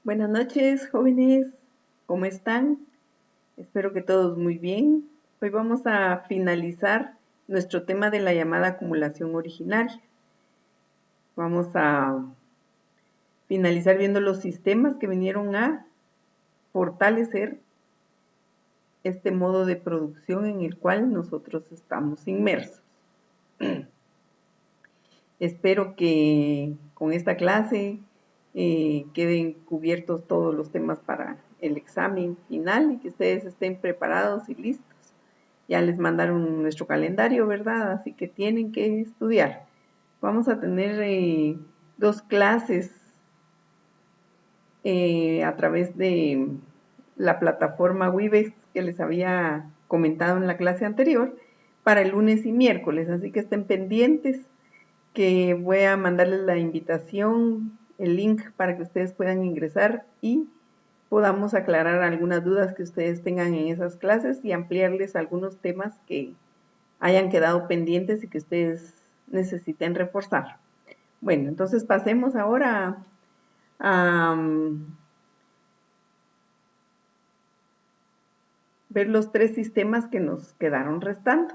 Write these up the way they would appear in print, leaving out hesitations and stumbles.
Buenas noches, jóvenes. ¿Cómo están? Espero que todos muy bien. Hoy vamos a finalizar nuestro tema de la llamada acumulación originaria. Vamos a finalizar viendo los sistemas que vinieron a fortalecer este modo de producción en el cual nosotros estamos inmersos. Espero que con esta clase queden cubiertos todos los temas para el examen final y que ustedes estén preparados y listos. Ya les mandaron nuestro calendario, ¿verdad? Así que tienen que estudiar. Vamos a tener 2 clases a través de la plataforma Webex que les había comentado en la clase anterior para el lunes y miércoles, así que estén pendientes que voy a mandarles la invitación, el link para que ustedes puedan ingresar y podamos aclarar algunas dudas que ustedes tengan en esas clases y ampliarles algunos temas que hayan quedado pendientes y que ustedes necesiten reforzar. Bueno, entonces pasemos ahora a ver los 3 sistemas que nos quedaron restando.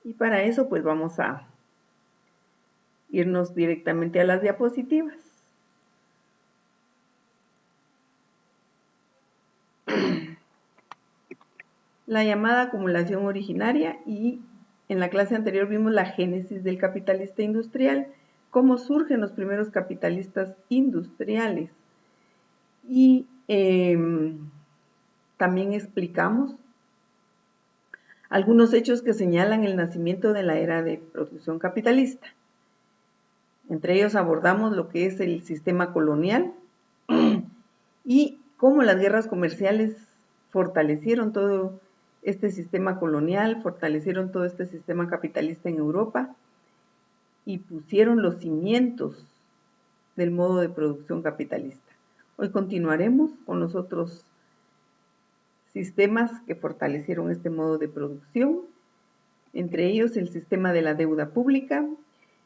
Y para eso pues vamos a irnos directamente a las diapositivas. La llamada acumulación originaria, y en la clase anterior vimos la génesis del capitalista industrial, cómo surgen los primeros capitalistas industriales. Y también explicamos algunos hechos que señalan el nacimiento de la era de producción capitalista. Entre ellos abordamos lo que es el sistema colonial y cómo las guerras comerciales fortalecieron todo este sistema colonial, fortalecieron todo este sistema capitalista en Europa y pusieron los cimientos del modo de producción capitalista. Hoy continuaremos con los otros sistemas que fortalecieron este modo de producción, entre ellos el sistema de la deuda pública,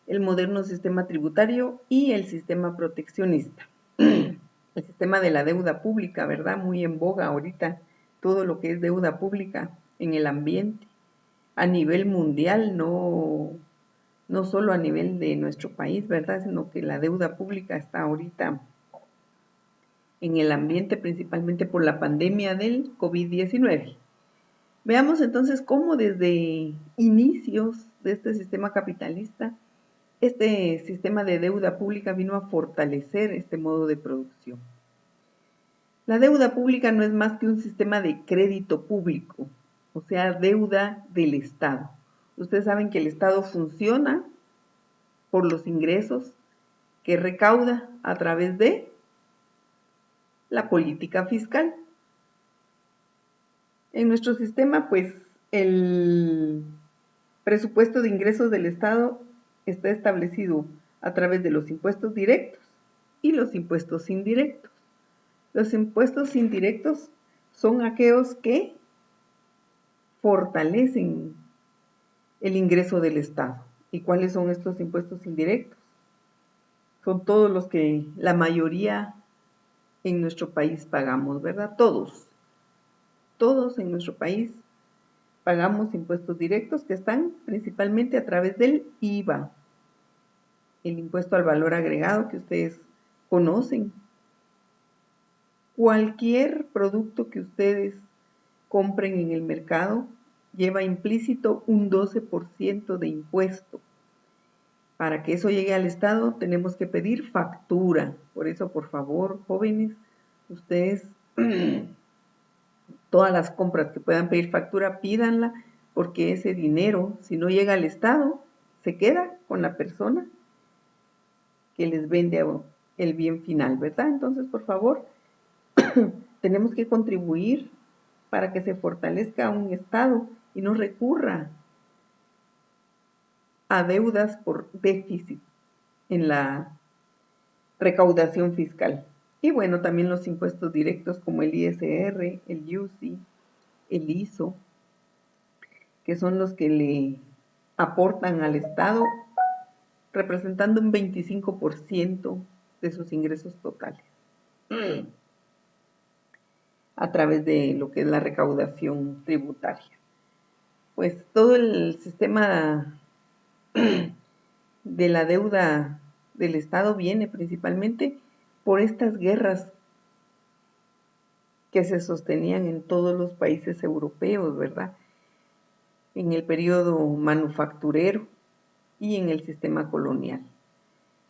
el moderno sistema tributario y el sistema proteccionista. El sistema de la deuda pública, ¿verdad? Muy en boga ahorita, todo lo que es deuda pública en el ambiente, a nivel mundial, no solo a nivel de nuestro país, ¿verdad? Sino que la deuda pública está ahorita en el ambiente principalmente por la pandemia del COVID-19. Veamos entonces cómo desde inicios de este sistema capitalista, este sistema de deuda pública vino a fortalecer este modo de producción. La deuda pública no es más que un sistema de crédito público, o sea, deuda del Estado. Ustedes saben que el Estado funciona por los ingresos que recauda a través de la política fiscal. En nuestro sistema, pues, el presupuesto de ingresos del Estado está establecido a través de los impuestos directos y los impuestos indirectos. Los impuestos indirectos son aquellos que fortalecen el ingreso del Estado. ¿Y cuáles son estos impuestos indirectos? Son todos los que la mayoría en nuestro país pagamos, ¿verdad? Todos en nuestro país pagamos impuestos directos que están principalmente a través del IVA, el impuesto al valor agregado que ustedes conocen. Cualquier producto que ustedes compren en el mercado lleva implícito un 12% de impuesto. Para que eso llegue al Estado tenemos que pedir factura. Por eso, por favor, jóvenes, ustedes todas las compras que puedan pedir factura, pídanla, porque ese dinero, si no llega al Estado, se queda con la persona que les vende el bien final, ¿verdad? Entonces, por favor, tenemos que contribuir para que se fortalezca un Estado y no recurra a deudas por déficit en la recaudación fiscal. Y bueno, también los impuestos directos como el ISR, el UCI, el ISO, que son los que le aportan al Estado, representando un 25% de sus ingresos totales. a través de lo que es la recaudación tributaria. Pues todo el sistema de la deuda del Estado viene principalmente por estas guerras que se sostenían en todos los países europeos, ¿verdad? En el periodo manufacturero y en el sistema colonial.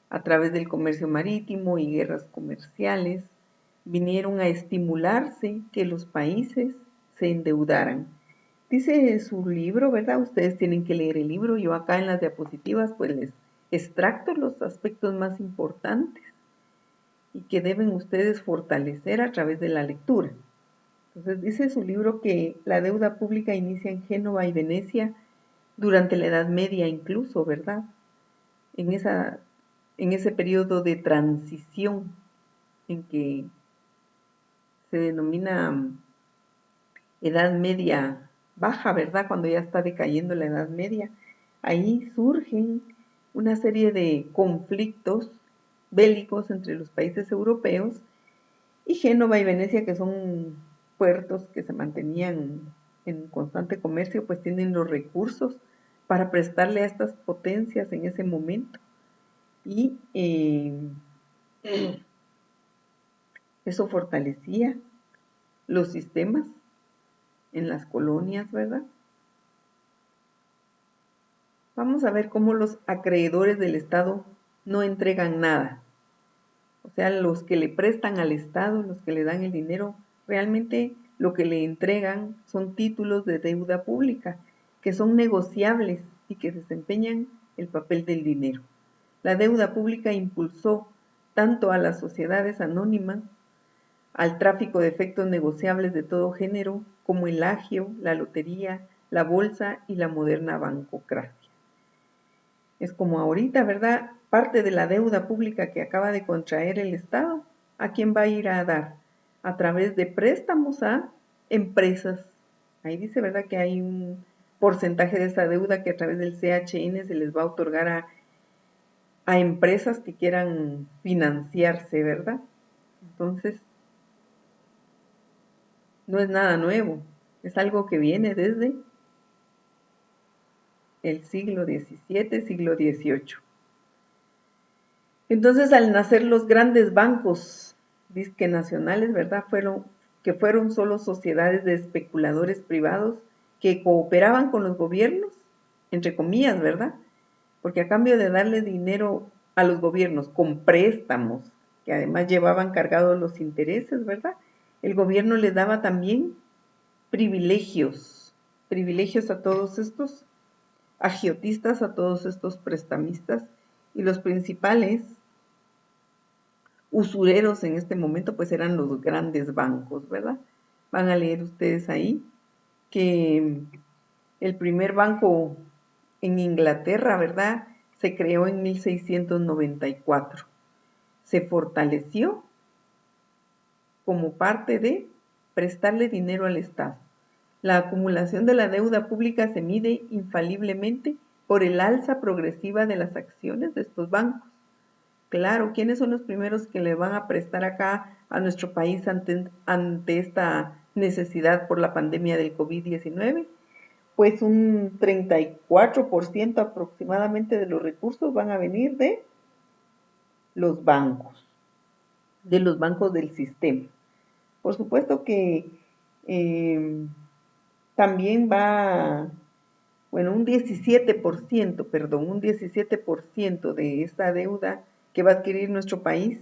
A través del comercio marítimo y guerras comerciales, vinieron a estimularse que los países se endeudaran. Dice su libro, ¿verdad? Ustedes tienen que leer el libro. Yo acá en las diapositivas pues les extracto los aspectos más importantes y que deben ustedes fortalecer a través de la lectura. Entonces dice su libro que la deuda pública inicia en Génova y Venecia durante la Edad Media incluso, ¿verdad? En ese periodo de transición en que se denomina Edad Media baja, ¿verdad? Cuando ya está decayendo la Edad Media, ahí surgen una serie de conflictos bélicos entre los países europeos y Génova y Venecia, que son puertos que se mantenían en constante comercio, pues tienen los recursos para prestarle a estas potencias en ese momento. Y eso fortalecía los sistemas en las colonias, ¿verdad? Vamos a ver cómo los acreedores del Estado no entregan nada. O sea, los que le prestan al Estado, los que le dan el dinero, realmente lo que le entregan son títulos de deuda pública, que son negociables y que desempeñan el papel del dinero. La deuda pública impulsó tanto a las sociedades anónimas, al tráfico de efectos negociables de todo género, como el agio, la lotería, la bolsa y la moderna bancocracia. Es como ahorita, ¿verdad? Parte de la deuda pública que acaba de contraer el Estado, ¿a quién va a ir a dar? A través de préstamos a empresas. Ahí dice, ¿verdad? Que hay un porcentaje de esa deuda que a través del CHN se les va a otorgar a empresas que quieran financiarse, ¿verdad? Entonces, no es nada nuevo, es algo que viene desde el siglo XVII, siglo XVIII. Entonces, al nacer los grandes bancos disque nacionales, ¿verdad? Fueron solo sociedades de especuladores privados que cooperaban con los gobiernos, entre comillas, ¿verdad? Porque a cambio de darle dinero a los gobiernos con préstamos, que además llevaban cargados los intereses, ¿verdad? El gobierno les daba también privilegios a todos estos agiotistas, a todos estos prestamistas, y los principales usureros en este momento pues eran los grandes bancos, ¿verdad? Van a leer ustedes ahí que el primer banco en Inglaterra, ¿verdad? Se creó en 1694. Se fortaleció como parte de prestarle dinero al Estado. La acumulación de la deuda pública se mide infaliblemente por el alza progresiva de las acciones de estos bancos. Claro, ¿quiénes son los primeros que le van a prestar acá a nuestro país ante esta necesidad por la pandemia del COVID-19? Pues un 34% aproximadamente de los recursos van a venir los bancos, de los bancos del sistema. Por supuesto que también un 17% de esta deuda que va a adquirir nuestro país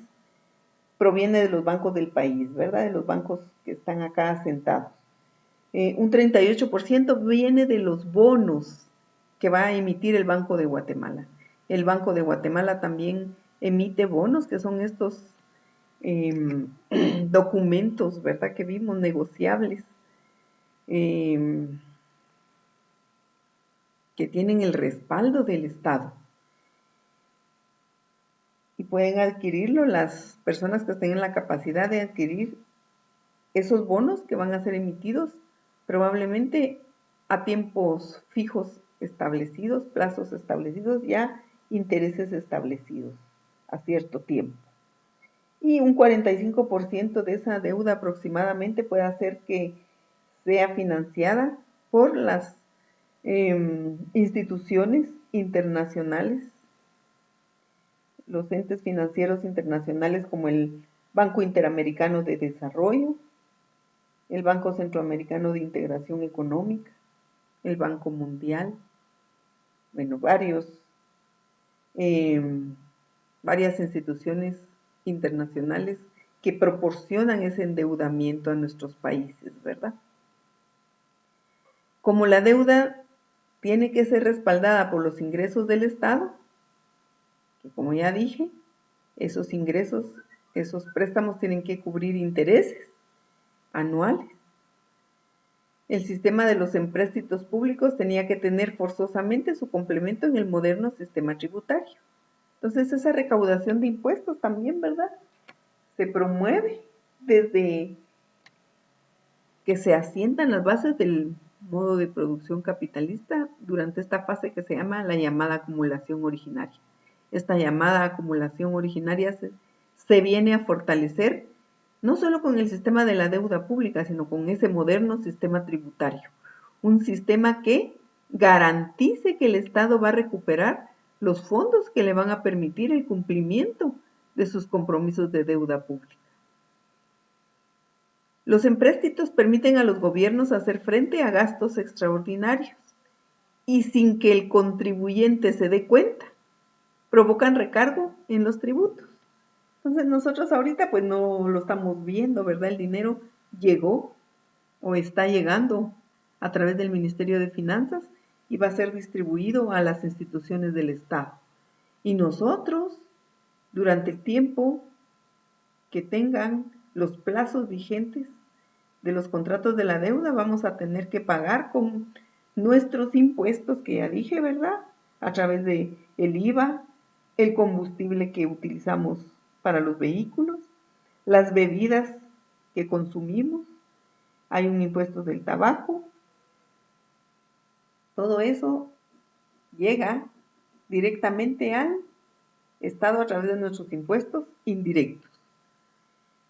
proviene de los bancos del país, ¿verdad? De los bancos que están acá asentados. Un 38% viene de los bonos que va a emitir el Banco de Guatemala. El Banco de Guatemala también emite bonos, que son estos documentos, ¿verdad? Que vimos negociables, que tienen el respaldo del Estado. Y pueden adquirirlo las personas que estén en la capacidad de adquirir esos bonos que van a ser emitidos probablemente a tiempos fijos establecidos, plazos establecidos, ya intereses establecidos a cierto tiempo. y un 45% de esa deuda aproximadamente puede hacer que sea financiada por las instituciones internacionales, los entes financieros internacionales como el Banco Interamericano de Desarrollo, el Banco Centroamericano de Integración Económica, el Banco Mundial, bueno, varias instituciones internacionales que proporcionan ese endeudamiento a nuestros países, ¿verdad? Como la deuda tiene que ser respaldada por los ingresos del Estado, que como ya dije, esos ingresos, esos préstamos tienen que cubrir intereses anuales. El sistema de los empréstitos públicos tenía que tener forzosamente su complemento en el moderno sistema tributario. Entonces esa recaudación de impuestos también, ¿verdad? Se promueve desde que se asientan las bases del modo de producción capitalista durante esta fase que se llama la llamada acumulación originaria. Esta llamada acumulación originaria se viene a fortalecer no solo con el sistema de la deuda pública, sino con ese moderno sistema tributario. Un sistema que garantice que el Estado va a recuperar los fondos que le van a permitir el cumplimiento de sus compromisos de deuda pública. Los empréstitos permiten a los gobiernos hacer frente a gastos extraordinarios y sin que el contribuyente se dé cuenta, provocan recargo en los tributos. Entonces nosotros ahorita pues no lo estamos viendo, ¿verdad? El dinero llegó o está llegando a través del Ministerio de Finanzas y va a ser distribuido a las instituciones del Estado. Y nosotros, durante el tiempo que tengan los plazos vigentes de los contratos de la deuda, vamos a tener que pagar con nuestros impuestos, que ya dije, ¿verdad? A través de el IVA, el combustible que utilizamos para los vehículos, las bebidas que consumimos, hay un impuesto del tabaco, todo eso llega directamente al Estado a través de nuestros impuestos indirectos.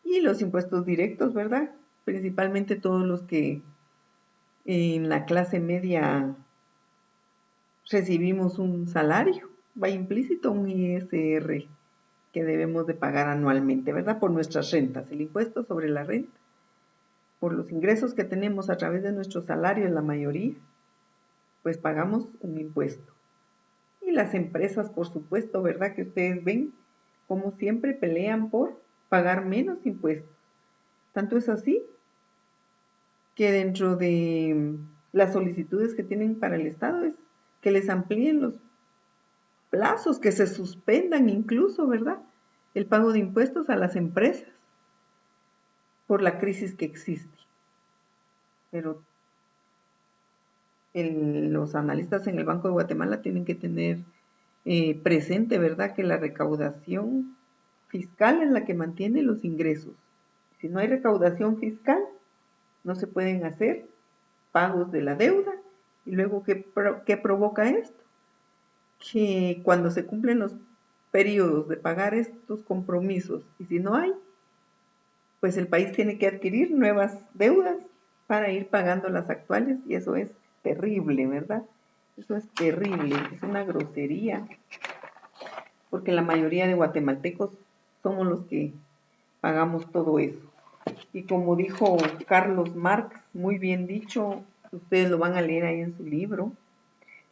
Y los impuestos directos, ¿verdad? Principalmente todos los que en la clase media recibimos un salario, va implícito un ISR que debemos de pagar anualmente, ¿verdad? Por nuestras rentas, el impuesto sobre la renta, por los ingresos que tenemos a través de nuestro salario, la mayoría, pues pagamos un impuesto. Y las empresas, por supuesto, ¿verdad? Que ustedes ven, como siempre pelean por pagar menos impuestos. Tanto es así que dentro de las solicitudes que tienen para el Estado es que les amplíen los plazos, que se suspendan incluso, ¿verdad? El pago de impuestos a las empresas por la crisis que existe. Pero los analistas en el Banco de Guatemala tienen que tener presente, ¿verdad?, que la recaudación fiscal es la que mantiene los ingresos. Si no hay recaudación fiscal, no se pueden hacer pagos de la deuda. Y luego, ¿qué provoca esto? Que cuando se cumplen los periodos de pagar estos compromisos, y si no hay, pues el país tiene que adquirir nuevas deudas para ir pagando las actuales, y eso es terrible, ¿verdad? Eso es terrible, es una grosería, porque la mayoría de guatemaltecos somos los que pagamos todo eso. Y como dijo Carlos Marx, muy bien dicho, ustedes lo van a leer ahí en su libro,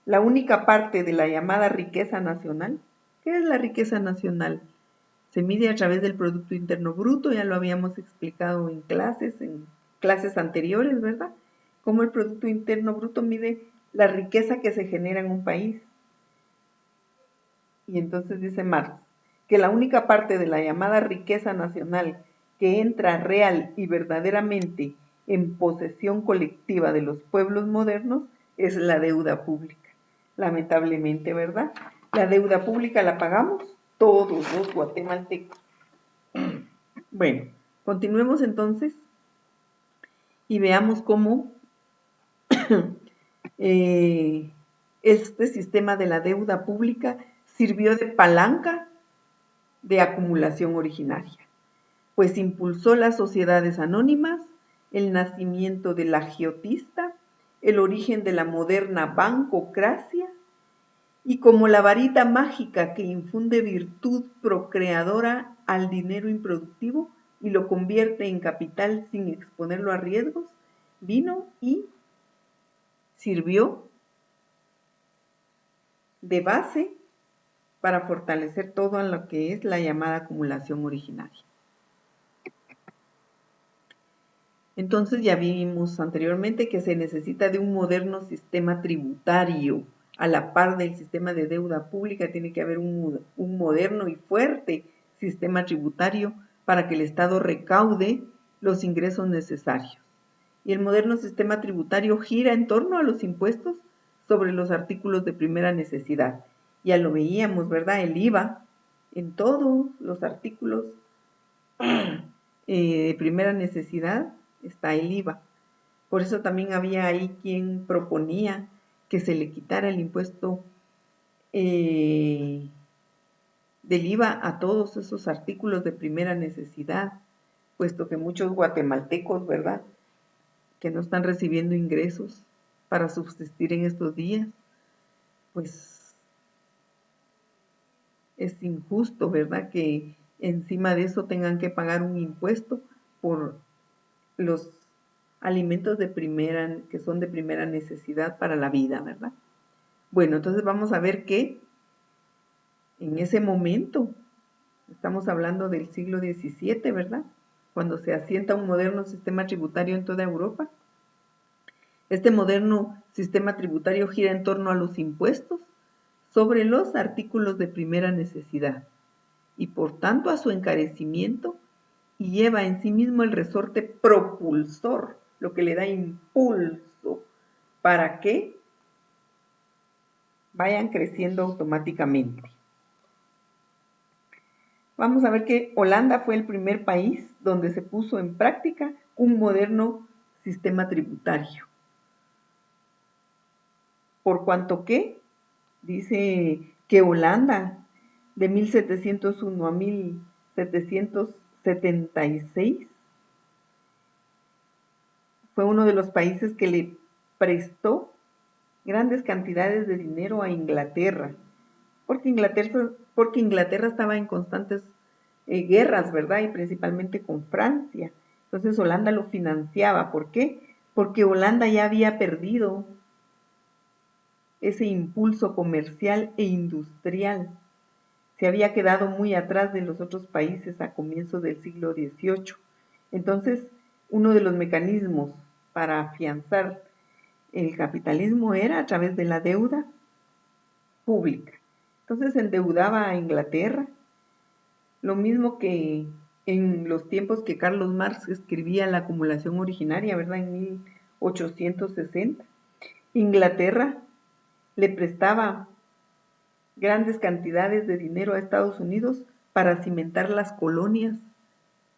la única parte de la llamada riqueza nacional. ¿Qué es la riqueza nacional? Se mide a través del Producto Interno Bruto, ya lo habíamos explicado en clases anteriores, ¿verdad? Cómo el Producto Interno Bruto mide la riqueza que se genera en un país. Y entonces dice Marx, que la única parte de la llamada riqueza nacional que entra real y verdaderamente en posesión colectiva de los pueblos modernos es la deuda pública. Lamentablemente, ¿verdad? La deuda pública la pagamos todos los guatemaltecos. Bueno, continuemos entonces y veamos cómo este sistema de la deuda pública sirvió de palanca de acumulación originaria. pues impulsó las sociedades anónimas, el nacimiento del agiotista, el origen de la moderna bancocracia, y como la varita mágica que infunde virtud procreadora al dinero improductivo y lo convierte en capital sin exponerlo a riesgos, vino y sirvió de base para fortalecer todo lo que es la llamada acumulación originaria. Entonces ya vimos anteriormente que se necesita de un moderno sistema tributario. A la par del sistema de deuda pública tiene que haber un moderno y fuerte sistema tributario para que el Estado recaude los ingresos necesarios. Y el moderno sistema tributario gira en torno a los impuestos sobre los artículos de primera necesidad. Ya lo veíamos, ¿verdad? El IVA en todos los artículos de primera necesidad está el IVA. Por eso también había ahí quien proponía que se le quitara el impuesto del IVA a todos esos artículos de primera necesidad, puesto que muchos guatemaltecos, ¿verdad?, que no están recibiendo ingresos para subsistir en estos días, pues es injusto, ¿verdad?, que encima de eso tengan que pagar un impuesto por los alimentos que son de primera necesidad para la vida, ¿verdad? Bueno, entonces vamos a ver que en ese momento, estamos hablando del siglo XVII, ¿verdad?, cuando se asienta un moderno sistema tributario en toda Europa. Este moderno sistema tributario gira en torno a los impuestos sobre los artículos de primera necesidad y por tanto a su encarecimiento, y lleva en sí mismo el resorte propulsor, lo que le da impulso para que vayan creciendo automáticamente. Vamos a ver que Holanda fue el primer país donde se puso en práctica un moderno sistema tributario. Por cuanto que dice que Holanda de 1701 a 1776 fue uno de los países que le prestó grandes cantidades de dinero a Inglaterra, porque Inglaterra estaba en constantes guerras, ¿verdad? Y principalmente con Francia. Entonces Holanda lo financiaba. ¿Por qué? Porque Holanda ya había perdido ese impulso comercial e industrial. Se había quedado muy atrás de los otros países a comienzos del siglo XVIII. Entonces, uno de los mecanismos para afianzar el capitalismo era a través de la deuda pública. Entonces se endeudaba a Inglaterra, lo mismo que en los tiempos que Carlos Marx escribía La acumulación originaria, ¿verdad?, en 1860. Inglaterra le prestaba grandes cantidades de dinero a Estados Unidos para cimentar las colonias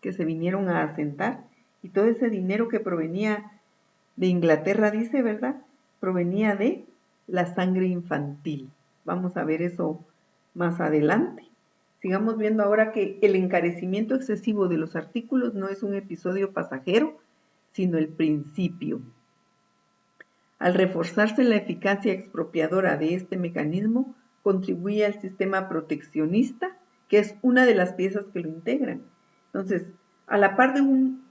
que se vinieron a asentar, y todo ese dinero que provenía de Inglaterra, dice, ¿verdad?, provenía de la sangre infantil. Vamos a ver eso más adelante. Sigamos viendo ahora que el encarecimiento excesivo de los artículos no es un episodio pasajero, sino el principio. Al reforzarse la eficacia expropiadora de este mecanismo, contribuye al sistema proteccionista, que es una de las piezas que lo integran. Entonces, a la par de un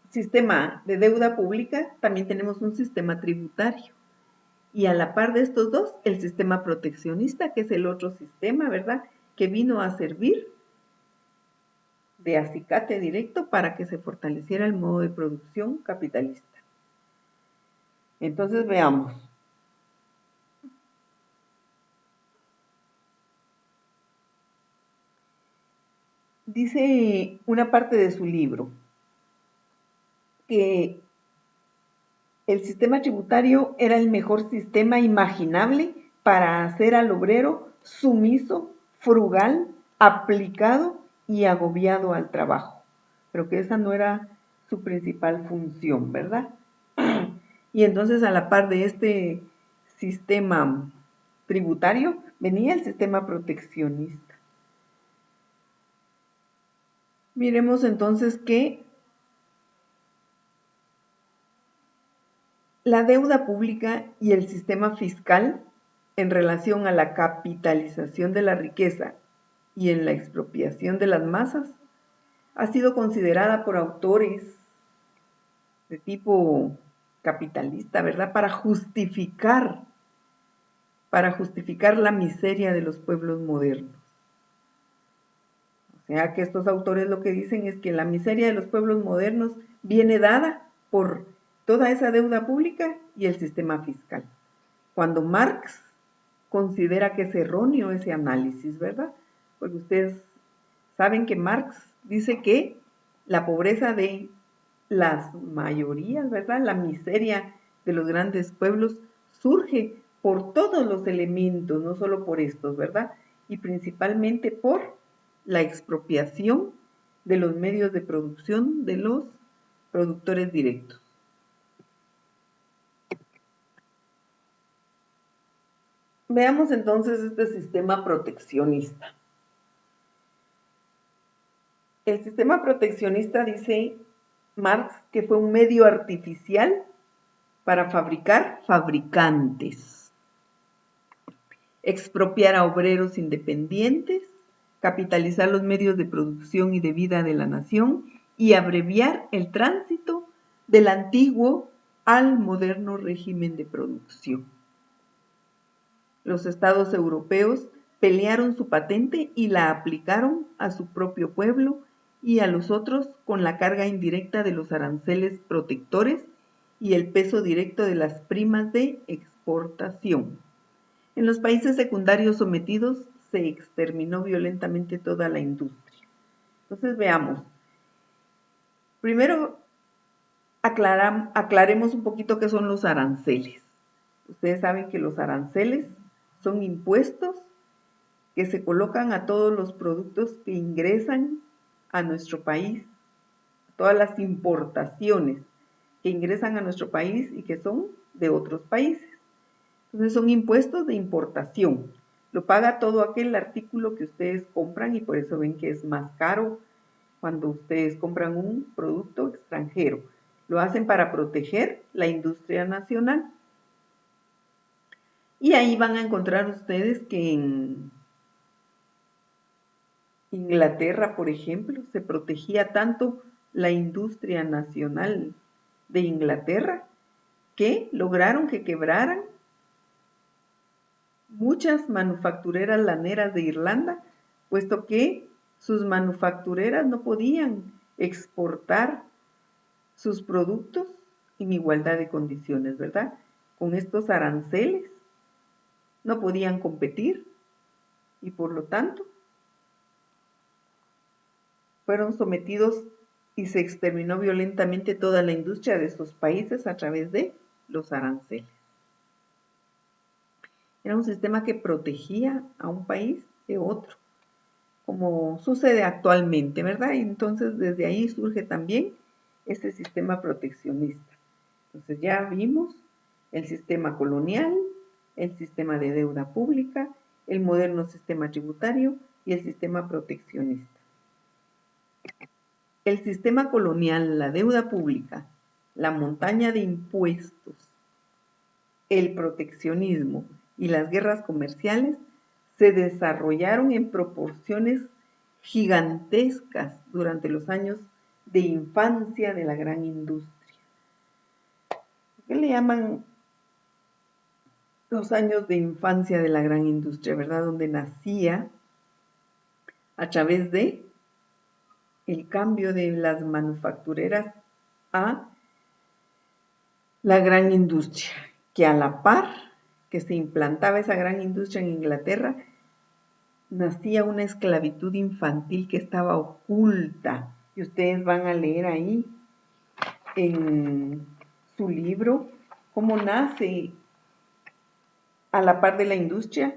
sistema de deuda pública, también tenemos un sistema tributario. Y a la par de estos dos, el sistema proteccionista, que es el otro sistema, ¿verdad?, que vino a servir de acicate directo para que se fortaleciera el modo de producción capitalista. Entonces veamos. Dice una parte de su libro que el sistema tributario era el mejor sistema imaginable para hacer al obrero sumiso, frugal, aplicado y agobiado al trabajo, pero que esa no era su principal función, ¿verdad? Y entonces a la par de este sistema tributario venía el sistema proteccionista. Miremos entonces que la deuda pública y el sistema fiscal en relación a la capitalización de la riqueza y en la expropiación de las masas ha sido considerada por autores de tipo capitalista, ¿verdad? Para justificar la miseria de los pueblos modernos. O sea que estos autores lo que dicen es que la miseria de los pueblos modernos viene dada por toda esa deuda pública y el sistema fiscal. Cuando Marx considera que es erróneo ese análisis, ¿verdad? Porque ustedes saben que Marx dice que la pobreza de las mayorías, ¿verdad? La miseria de los grandes pueblos surge por todos los elementos, no solo por estos, ¿verdad? Y principalmente por la expropiación de los medios de producción de los productores directos. Veamos entonces este sistema proteccionista. El sistema proteccionista, dice Marx, que fue un medio artificial para fabricar fabricantes, expropiar a obreros independientes, capitalizar los medios de producción y de vida de la nación y abreviar el tránsito del antiguo al moderno régimen de producción. Los estados europeos pelearon su patente y la aplicaron a su propio pueblo y a los otros con la carga indirecta de los aranceles protectores y el peso directo de las primas de exportación. En los países secundarios sometidos se exterminó violentamente toda la industria. Entonces veamos. Primero aclaremos un poquito qué son los aranceles. Ustedes saben que los aranceles son impuestos que se colocan a todos los productos que ingresan a nuestro país, todas las importaciones que ingresan a nuestro país y que son de otros países. Entonces son impuestos de importación. Lo paga todo aquel artículo que ustedes compran y por eso ven que es más caro cuando ustedes compran un producto extranjero. Lo hacen para proteger la industria nacional. Y ahí van a encontrar ustedes que en Inglaterra, por ejemplo, se protegía tanto la industria nacional de Inglaterra que lograron que quebraran muchas manufactureras laneras de Irlanda, puesto que sus manufactureras no podían exportar sus productos en igualdad de condiciones, ¿verdad? Con estos aranceles no podían competir y por lo tanto fueron sometidos y se exterminó violentamente toda la industria de estos países a través de los aranceles. Era un sistema que protegía a un país de otro, como sucede actualmente, ¿verdad? Y entonces desde ahí surge también este sistema proteccionista. Entonces ya vimos el sistema colonial, el sistema de deuda pública, el moderno sistema tributario y el sistema proteccionista. El sistema colonial, la deuda pública, la montaña de impuestos, el proteccionismo y las guerras comerciales se desarrollaron en proporciones gigantescas durante los años de infancia de la gran industria. ¿Qué le llaman los años de infancia de la gran industria, verdad? Donde nacía a través de el cambio de las manufactureras a la gran industria, que a la par que se implantaba esa gran industria en Inglaterra, nacía una esclavitud infantil que estaba oculta. Y ustedes van a leer ahí en su libro cómo nace a la par de la industria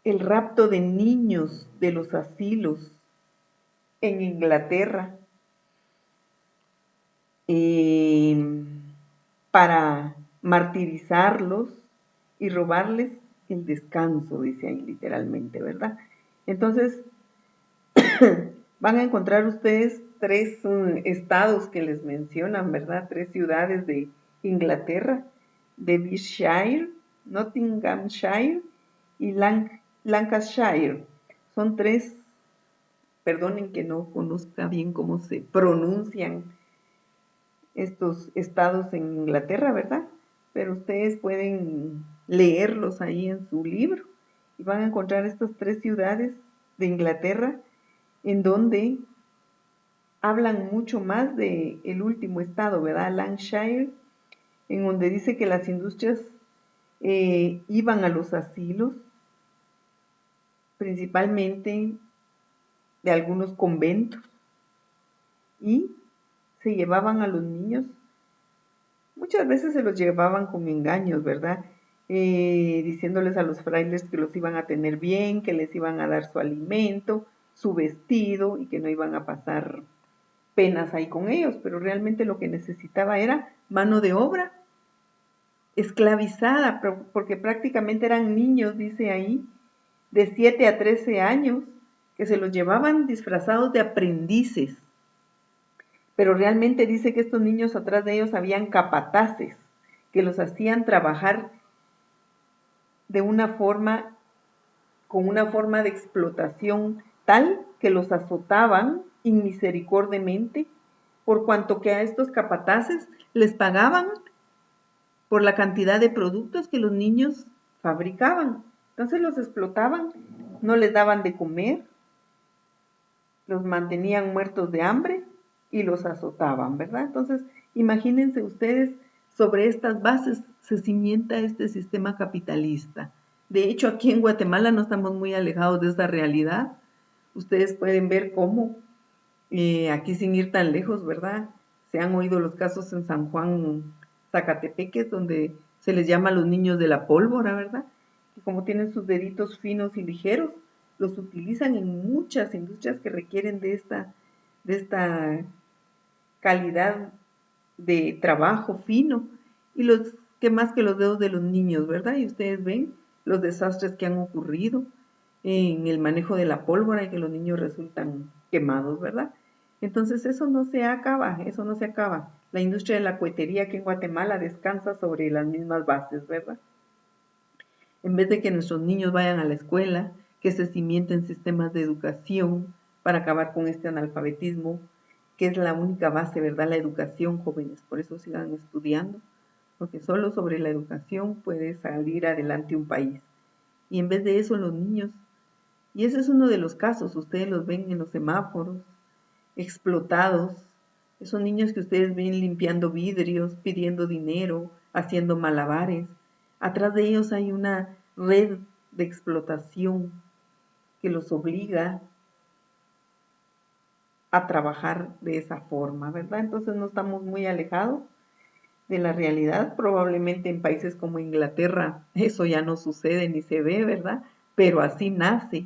el rapto de niños de los asilos en Inglaterra para martirizarlos y robarles el descanso, dice ahí literalmente, ¿verdad? Entonces, van a encontrar ustedes tres estados que les mencionan, ¿verdad? Tres ciudades de Inglaterra, Derbyshire, Nottinghamshire y Lancashire. Son tres, perdonen que no conozca bien cómo se pronuncian estos estados en Inglaterra, ¿verdad? Pero ustedes pueden leerlos ahí en su libro y van a encontrar estas tres ciudades de Inglaterra en donde hablan mucho más de el último estado, ¿verdad? Lancashire, en donde dice que las industrias iban a los asilos, principalmente de algunos conventos, y se llevaban a los niños. Muchas veces se los llevaban con engaños, ¿verdad? Diciéndoles a los frailes que los iban a tener bien, que les iban a dar su alimento, su vestido y que no iban a pasar penas ahí con ellos, pero realmente lo que necesitaba era mano de obra esclavizada, porque prácticamente eran niños, dice ahí, de 7 a 13 años, que se los llevaban disfrazados de aprendices. Pero realmente dice que estos niños atrás de ellos habían capataces, que los hacían trabajar de una forma, con una forma de explotación tal que los azotaban inmisericordiamente, por cuanto que a estos capataces les pagaban por la cantidad de productos que los niños fabricaban. Entonces los explotaban, no les daban de comer, los mantenían muertos de hambre y los azotaban, ¿verdad? Entonces, imagínense ustedes, sobre estas bases se cimienta este sistema capitalista. De hecho, aquí en Guatemala no estamos muy alejados de esa realidad. Ustedes pueden ver cómo, aquí sin ir tan lejos, ¿verdad? Se han oído los casos en San Juan, Zacatepeques, donde se les llama a los niños de la pólvora, ¿verdad? Que como tienen sus deditos finos y ligeros, los utilizan en muchas industrias que requieren de esta calidad de trabajo fino, y los que más que los dedos de los niños, ¿verdad? Y ustedes ven los desastres que han ocurrido en el manejo de la pólvora y que los niños resultan quemados, ¿verdad? Entonces eso no se acaba, eso no se acaba. La industria de la cohetería aquí en Guatemala descansa sobre las mismas bases, ¿verdad? En vez de que nuestros niños vayan a la escuela, que se cimienten sistemas de educación para acabar con este analfabetismo, que es la única base, ¿verdad? La educación, jóvenes, por eso sigan estudiando, porque solo sobre la educación puede salir adelante un país. Y en vez de eso, los niños, y ese es uno de los casos, ustedes los ven en los semáforos, explotados, esos niños que ustedes ven limpiando vidrios, pidiendo dinero, haciendo malabares. Atrás de ellos hay una red de explotación que los obliga a trabajar de esa forma, ¿verdad? Entonces no estamos muy alejados de la realidad. Probablemente en países como Inglaterra eso ya no sucede ni se ve, ¿verdad? Pero así nace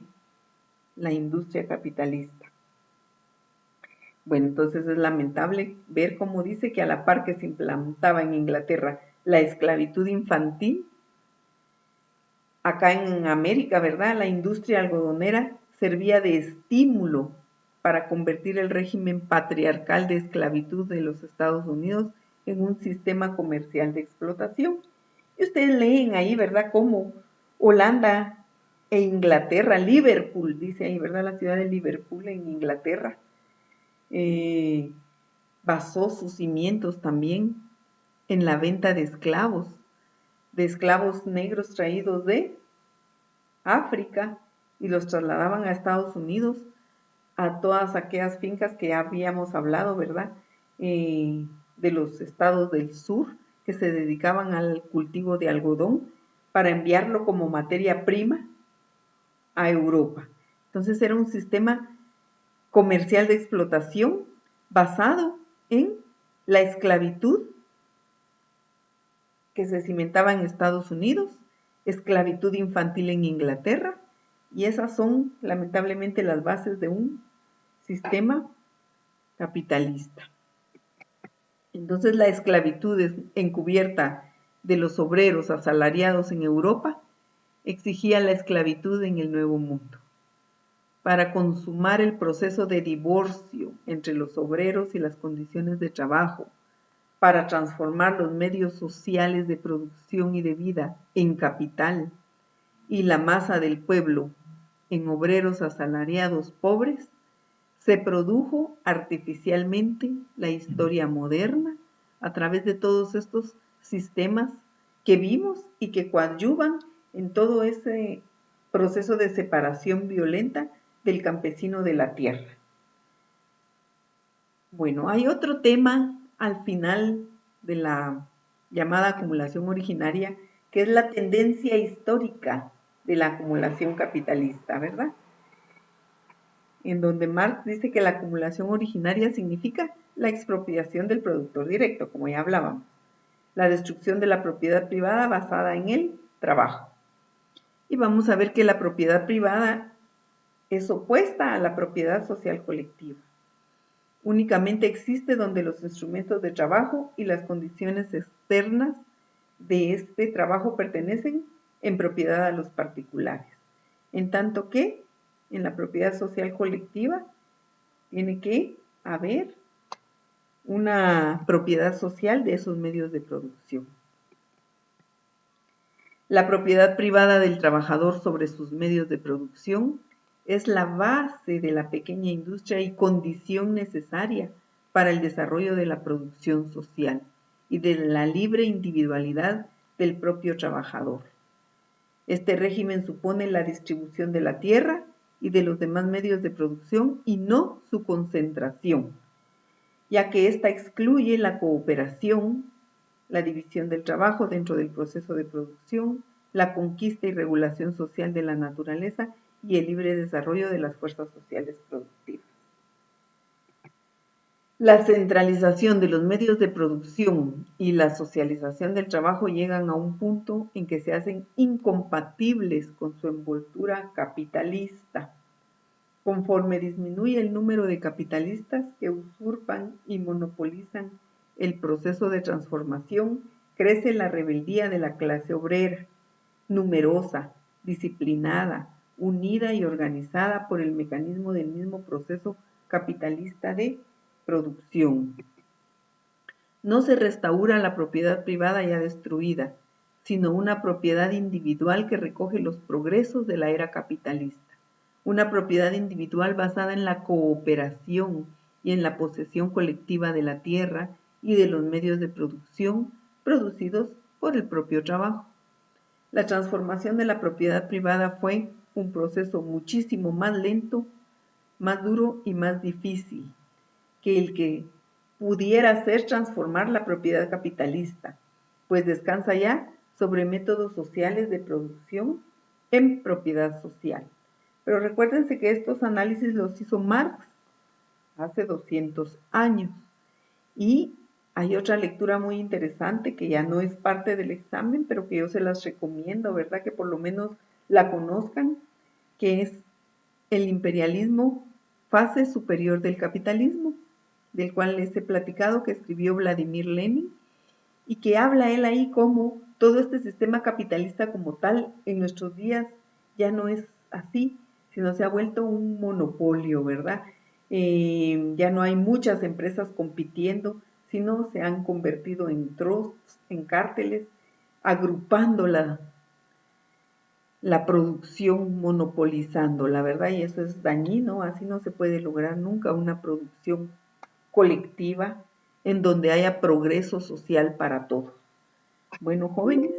la industria capitalista. Bueno, entonces es lamentable ver cómo dice que a la par que se implantaba en Inglaterra la esclavitud infantil, acá en América, ¿verdad? La industria algodonera servía de estímulo para convertir el régimen patriarcal de esclavitud de los Estados Unidos en un sistema comercial de explotación. Y ustedes leen ahí, ¿verdad?, cómo Holanda e Inglaterra, Liverpool, dice ahí, ¿verdad?, la ciudad de Liverpool en Inglaterra, basó sus cimientos también en la venta de esclavos negros traídos de África y los trasladaban a Estados Unidos, a todas aquellas fincas que ya habíamos hablado, ¿verdad? De los estados del sur que se dedicaban al cultivo de algodón para enviarlo como materia prima a Europa. Entonces era un sistema comercial de explotación basado en la esclavitud que se cimentaba en Estados Unidos, esclavitud infantil en Inglaterra, y esas son lamentablemente las bases de un sistema capitalista. Entonces la esclavitud encubierta de los obreros asalariados en Europa exigía la esclavitud en el Nuevo Mundo. para consumar el proceso de divorcio entre los obreros y las condiciones de trabajo, para transformar los medios sociales de producción y de vida en capital y la masa del pueblo en obreros asalariados pobres, se produjo artificialmente la historia moderna a través de todos estos sistemas que vimos y que coadyuvan en todo ese proceso de separación violenta del campesino de la tierra. Bueno, hay otro tema al final de la llamada acumulación originaria, que es la tendencia histórica de la acumulación capitalista, ¿verdad? En donde Marx dice que la acumulación originaria significa la expropiación del productor directo, como ya hablábamos, la destrucción de la propiedad privada basada en el trabajo. Y vamos a ver que la propiedad privada es opuesta a la propiedad social colectiva. Únicamente existe donde los instrumentos de trabajo y las condiciones externas de este trabajo pertenecen en propiedad a los particulares. En tanto que en la propiedad social colectiva tiene que haber una propiedad social de esos medios de producción. La propiedad privada del trabajador sobre sus medios de producción es la base de la pequeña industria y condición necesaria para el desarrollo de la producción social y de la libre individualidad del propio trabajador. Este régimen supone la distribución de la tierra y de los demás medios de producción y no su concentración, ya que ésta excluye la cooperación, la división del trabajo dentro del proceso de producción, la conquista y regulación social de la naturaleza y el libre desarrollo de las fuerzas sociales productivas. La centralización de los medios de producción y la socialización del trabajo llegan a un punto en que se hacen incompatibles con su envoltura capitalista. Conforme disminuye el número de capitalistas que usurpan y monopolizan el proceso de transformación, crece la rebeldía de la clase obrera, numerosa, disciplinada, unida y organizada por el mecanismo del mismo proceso capitalista de producción. No se restaura la propiedad privada ya destruida, sino una propiedad individual que recoge los progresos de la era capitalista. Una propiedad individual basada en la cooperación y en la posesión colectiva de la tierra y de los medios de producción producidos por el propio trabajo. La transformación de la propiedad privada fue un proceso muchísimo más lento, más duro y más difícil que el que pudiera hacer transformar la propiedad capitalista, pues descansa ya sobre métodos sociales de producción en propiedad social. Pero recuérdense que estos análisis los hizo Marx hace 200 años. Y hay otra lectura muy interesante que ya no es parte del examen, pero que yo se las recomiendo, ¿verdad? Que por lo menos la conozcan, que es El imperialismo, fase superior del capitalismo, del cual les he platicado, que escribió Vladimir Lenin, y que habla él ahí como todo este sistema capitalista como tal en nuestros días ya no es así, sino se ha vuelto un monopolio, ¿verdad? Ya no hay muchas empresas compitiendo, sino se han convertido en trusts, en cárteles, agrupando la producción, monopolizándola, ¿verdad? Y eso es dañino, así no se puede lograr nunca una producción colectiva en donde haya progreso social para todos. Bueno, jóvenes,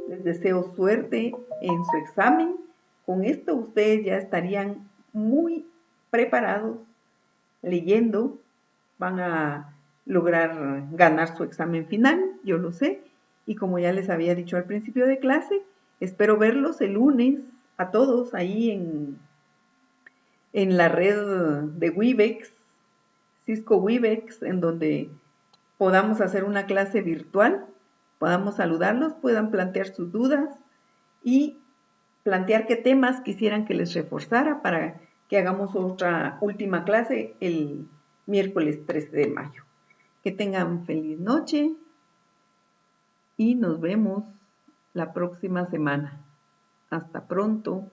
les deseo suerte en su examen. Con esto ustedes ya estarían muy preparados leyendo, van a lograr ganar su examen final, yo lo sé, y como ya les había dicho al principio de clase, espero verlos el lunes a todos ahí en la red de Webex, Cisco Webex, en donde podamos hacer una clase virtual, podamos saludarlos, puedan plantear sus dudas y plantear qué temas quisieran que les reforzara para que hagamos otra última clase el miércoles 13 de mayo. Que tengan feliz noche y nos vemos la próxima semana. Hasta pronto.